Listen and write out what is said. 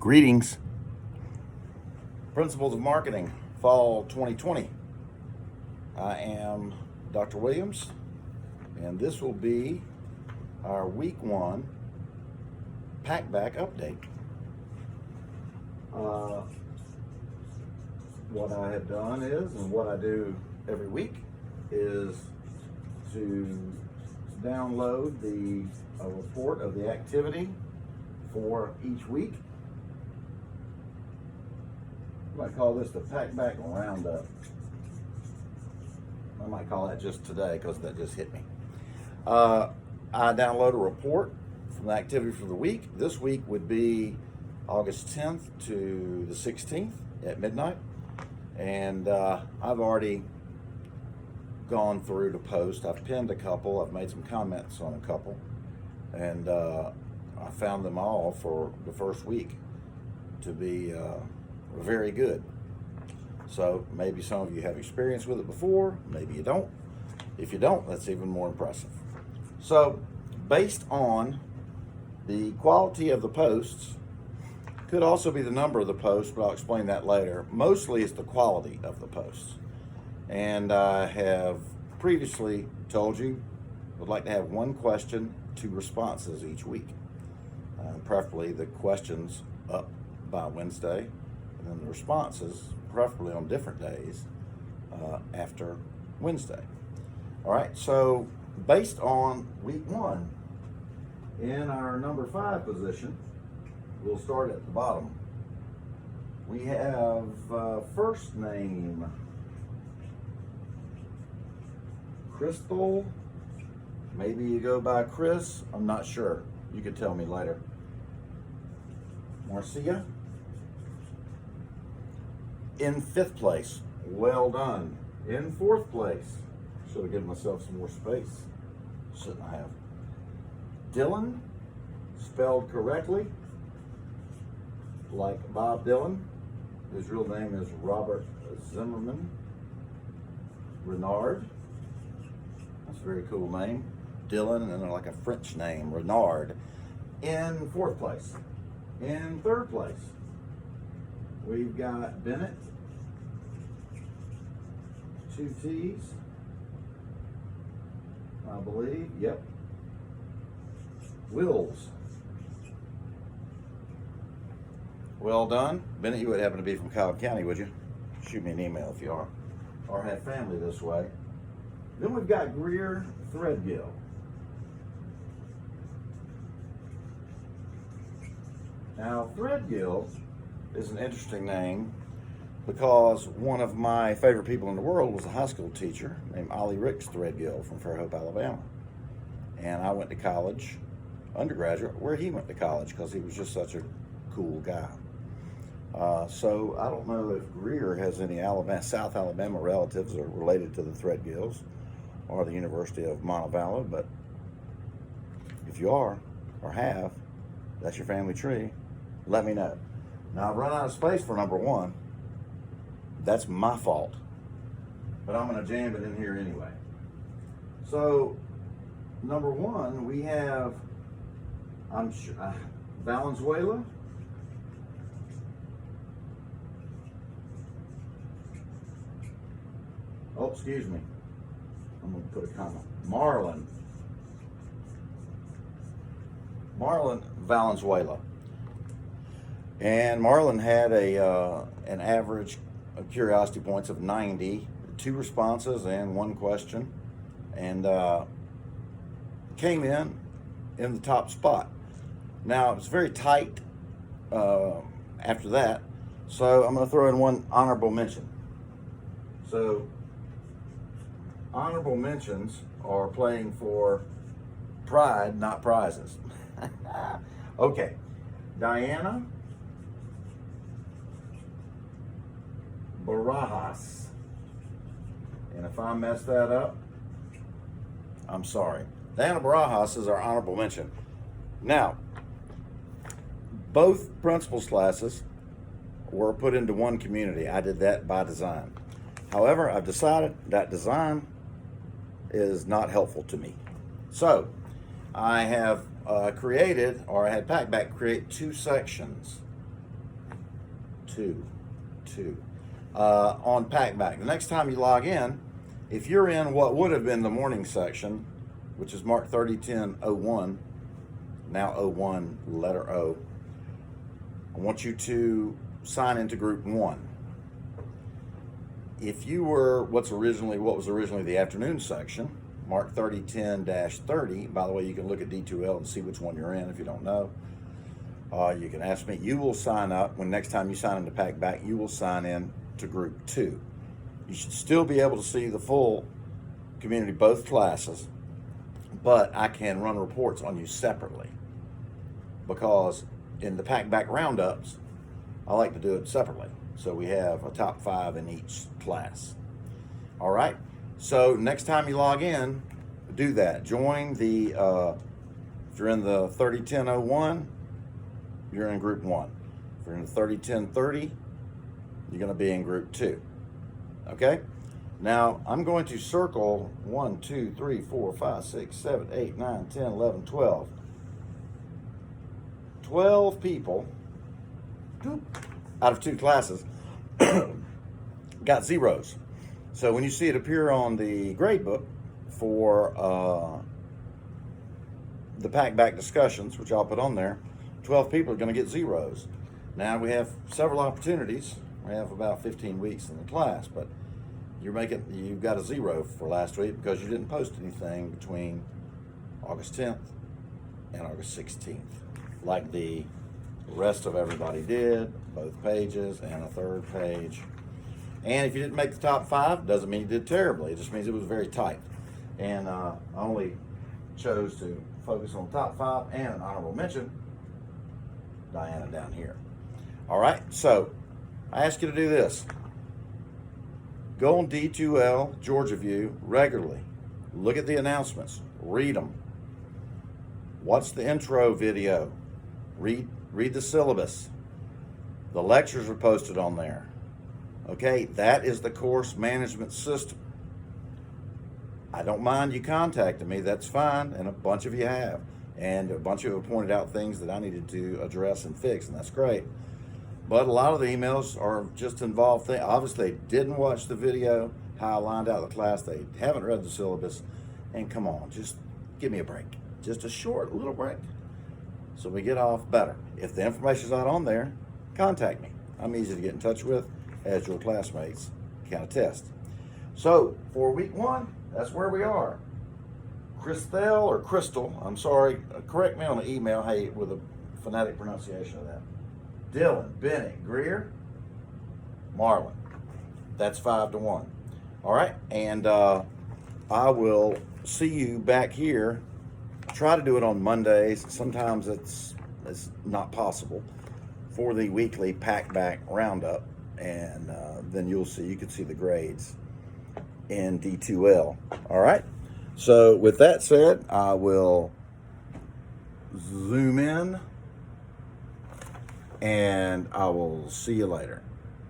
Greetings. Principles of Marketing, Fall 2020. I am Dr. Williams, and this will be our Week 1 Packback update. What I have done is, and what I do every week, is to download a report of the activity for each week. I might call this the Packback Roundup. I might call that just today because that just hit me. I download a report from the activity for the week. This week would be August 10th to the 16th at midnight. And I've already gone through the post. I've pinned a couple. I've made some comments on a couple. And I found them all for the first week to be very good. So maybe some of you have experience with it before, maybe you don't. If you don't, that's even more impressive. So based on the quality of the posts, could also be the number of the posts, but I'll explain that later. Mostly it's the quality of the posts. And I have previously told you would like to have one question, 2 responses each week. Preferably the questions up by Wednesday, and then the responses preferably on different days after Wednesday. All right, so based on week 1, in our number 5 position, we'll start at the bottom. We have first name Crystal. Maybe you go by Chris. I'm not sure. You could tell me later. Marcia. In 5th place. Well done. In 4th place. Should have given myself some more space. Shouldn't I have? Dylan. Spelled correctly, like Bob Dylan. His real name is Robert Zimmerman Renard. That's a very cool name. Dylan, and then like a French name, Renard. In 4th place. In 3rd place, we've got Bennett. 2 T's, I believe. Yep. Wills. Well done. Bennett, you would happen to be from Cobb County, would you? Shoot me an email if you are, or have family this way. Then we've got Greer Threadgill. Now, Threadgill is an interesting name because one of my favorite people in the world was a high school teacher named Ollie Ricks Threadgill from Fairhope, Alabama. And I went to college, undergraduate, where he went to college because he was just such a cool guy. So I don't know if Greer has any South Alabama relatives that are related to the Threadgills or the University of Montevallo, but if you are or have, that's your family tree, let me know. Now I've run out of space for number 1. That's my fault, but I'm going to jam it in here anyway. So number 1, we have, I'm sure, Valenzuela. Oh, excuse me. I'm going to put a comma. Marlon Valenzuela. And Marlon had an average of curiosity points of 90, 2 responses and 1 question, and came in the top spot. Now, it was very tight after that, so I'm going to throw in 1 honorable mention. So, honorable mentions are playing for pride, not prizes. Okay, Diana Barajas. And if I mess that up, I'm sorry. Diana Barajas is our honorable mention. Now, both principals classes were put into one community. I did that by design. However, I've decided that design is not helpful to me. So I have created, or I had Packback create 2 sections two. On Packback. The next time you log in, if you're in what would have been the morning section, which is marked 301001, now 01, letter O, I want you to sign into group 1. If you were what was originally the afternoon section, mark 3010-30. By the way, you can look at D2L and see which one you're in if you don't know. You can ask me. You will sign up. When next time you sign into Packback, you will sign in to group 2. You should still be able to see the full community, both classes, but I can run reports on you separately, because in the Packback roundups, I like to do it separately. So we have a top 5 in each class. All right. So next time you log in, do that. Join the, if you're in the 301001, you're in group 1. If you're in the 301030, you're going to be in group 2. Okay? Now, I'm going to circle 1, 2, 3, 4, 5, 6, 7, 8, 9, 10, 11, 12. 12 people out of 2 classes got zeros. So when you see it appear on the grade book for the Packback discussions, which I'll put on there, 12 people are going to get zeros. Now we have several opportunities. We have about 15 weeks in the class, but you've got a 0 for last week because you didn't post anything between August 10th and August 16th, like the rest of everybody did, both pages and a third page. And if you didn't make the top 5, doesn't mean you did terribly. It just means it was very tight. And I only chose to focus on the top 5 and an honorable mention, Diana down here. All right, so I ask you to do this. Go on D2L Georgia View regularly. Look at the announcements. Read them. Watch the intro video. Read the syllabus. The lectures are posted on there. Okay, that is the course management system. I don't mind you contacting me. That's fine, and a bunch of you have. And a bunch of you have pointed out things that I needed to address and fix, and that's great. But a lot of the emails are just involved things. Obviously, they didn't watch the video, how I lined out the class. They haven't read the syllabus. And come on, just give me a break. Just a short little break so we get off better. If the information's not on there, contact me. I'm easy to get in touch with, as your classmates can attest. So, for week 1, that's where we are. Crystal, I'm sorry, correct me on the email, hey, with a phonetic pronunciation of that. Dylan, Bennett, Greer, Marlon. That's 5-1. All right, and I will see you back here. Try to do it on Mondays. Sometimes it's not possible, for the weekly Packback Roundup, and then you can see the grades in D2L. All right. So with that said, I will zoom in, and I will see you later.